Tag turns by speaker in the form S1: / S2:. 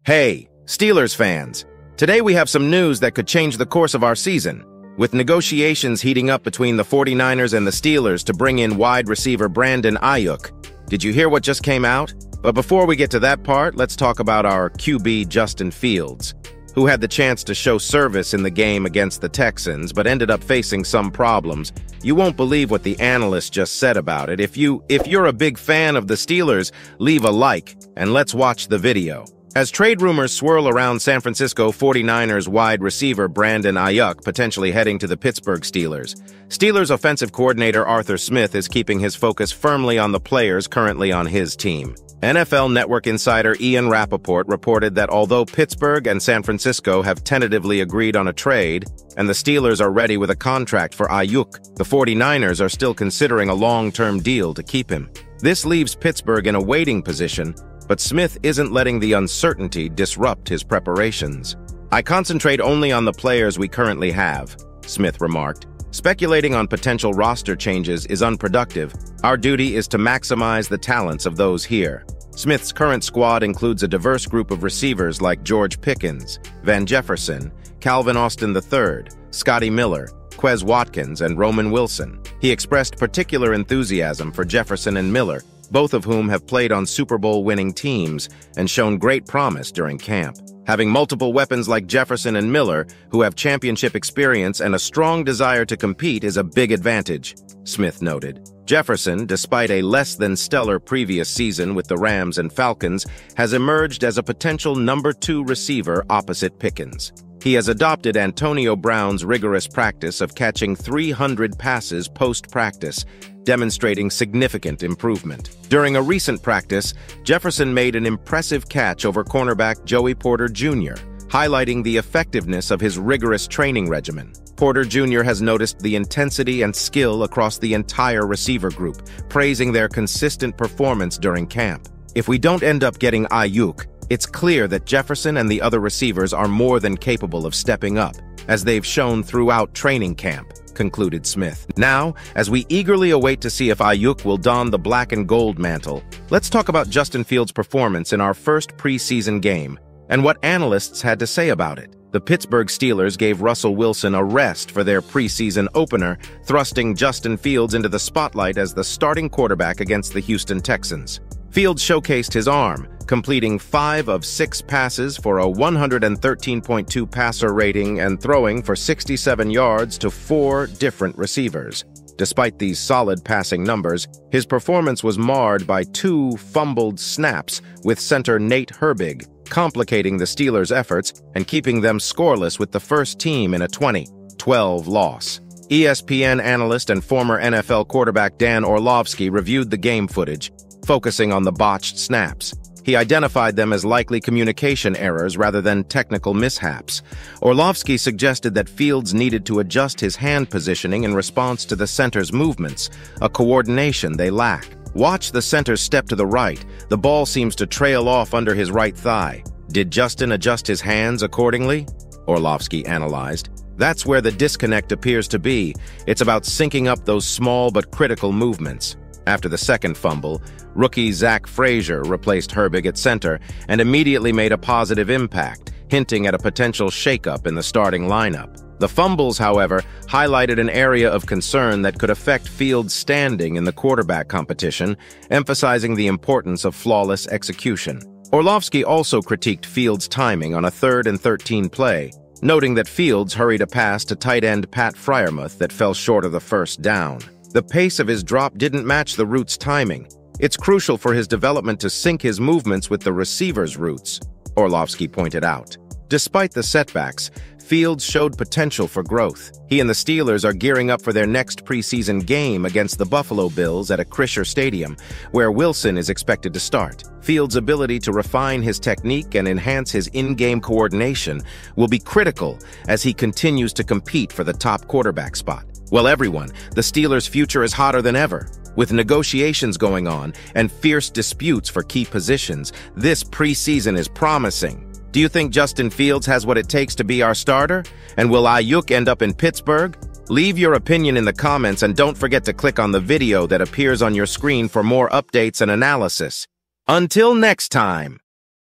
S1: Hey, Steelers fans! Today we have some news that could change the course of our season. With negotiations heating up between the 49ers and the Steelers to bring in wide receiver Brandon Aiyuk. Did you hear what just came out? But before we get to that part, let's talk about our QB Justin Fields, who had the chance to show service in the game against the Texans, but ended up facing some problems. You won't believe what the Analyst just said about it. If you're a big fan of the Steelers, leave a like, and let's watch the video. As trade rumors swirl around San Francisco 49ers wide receiver Brandon Aiyuk potentially heading to the Pittsburgh Steelers, Steelers offensive coordinator Arthur Smith is keeping his focus firmly on the players currently on his team. NFL Network insider Ian Rappaport reported that although Pittsburgh and San Francisco have tentatively agreed on a trade, and the Steelers are ready with a contract for Aiyuk, the 49ers are still considering a long-term deal to keep him. This leaves Pittsburgh in a waiting position, but Smith isn't letting the uncertainty disrupt his preparations. "I concentrate only on the players we currently have," Smith remarked. "Speculating on potential roster changes is unproductive. Our duty is to maximize the talents of those here." Smith's current squad includes a diverse group of receivers like George Pickens, Van Jefferson, Calvin Austin III, Scotty Miller, Quez Watkins, and Roman Wilson. He expressed particular enthusiasm for Jefferson and Miller, both of whom have played on Super Bowl-winning teams and shown great promise during camp. Having multiple weapons like Jefferson and Miller, who have championship experience and a strong desire to compete, is a big advantage, Smith noted. Jefferson, despite a less-than-stellar previous season with the Rams and Falcons, has emerged as a potential number 2 receiver opposite Pickens. He has adopted Antonio Brown's rigorous practice of catching 300 passes post-practice, demonstrating significant improvement. During a recent practice, Jefferson made an impressive catch over cornerback Joey Porter Jr., highlighting the effectiveness of his rigorous training regimen. Porter Jr. has noticed the intensity and skill across the entire receiver group, praising their consistent performance during camp. If we don't end up getting Aiyuk, it's clear that Jefferson and the other receivers are more than capable of stepping up, as they've shown throughout training camp, concluded Smith. Now, as we eagerly await to see if Aiyuk will don the black and gold mantle, let's talk about Justin Fields' performance in our first preseason game and what analysts had to say about it. The Pittsburgh Steelers gave Russell Wilson a rest for their preseason opener, thrusting Justin Fields into the spotlight as the starting quarterback against the Houston Texans. Fields showcased his arm, completing 5 of 6 passes for a 113.2 passer rating and throwing for 67 yards to 4 different receivers. Despite these solid passing numbers, his performance was marred by 2 fumbled snaps, with center Nate Herbig complicating the Steelers' efforts and keeping them scoreless with the first team in a 20-12 loss. ESPN analyst and former NFL quarterback Dan Orlovsky reviewed the game footage, focusing on the botched snaps. He identified them as likely communication errors rather than technical mishaps. Orlovsky suggested that Fields needed to adjust his hand positioning in response to the center's movements, a coordination they lack. Watch the center step to the right. The ball seems to trail off under his right thigh. Did Justin adjust his hands accordingly? Orlovsky analyzed. That's where the disconnect appears to be. It's about syncing up those small but critical movements. After the second fumble, rookie Zach Frazier replaced Herbig at center and immediately made a positive impact, hinting at a potential shakeup in the starting lineup. The fumbles, however, highlighted an area of concern that could affect Fields' standing in the quarterback competition, emphasizing the importance of flawless execution. Orlovsky also critiqued Fields' timing on a 3rd and 13 play, noting that Fields hurried a pass to tight end Pat Freiermuth that fell short of the first down. The pace of his drop didn't match the route's timing. It's crucial for his development to sync his movements with the receiver's routes, Orlovsky pointed out. Despite the setbacks, Fields showed potential for growth. He and the Steelers are gearing up for their next preseason game against the Buffalo Bills at Acrisure Stadium, where Wilson is expected to start. Fields' ability to refine his technique and enhance his in-game coordination will be critical as he continues to compete for the top quarterback spot. Well, everyone, the Steelers' future is hotter than ever. With negotiations going on and fierce disputes for key positions, this preseason is promising. Do you think Justin Fields has what it takes to be our starter? And will Aiyuk end up in Pittsburgh? Leave your opinion in the comments and don't forget to click on the video that appears on your screen for more updates and analysis. Until next time.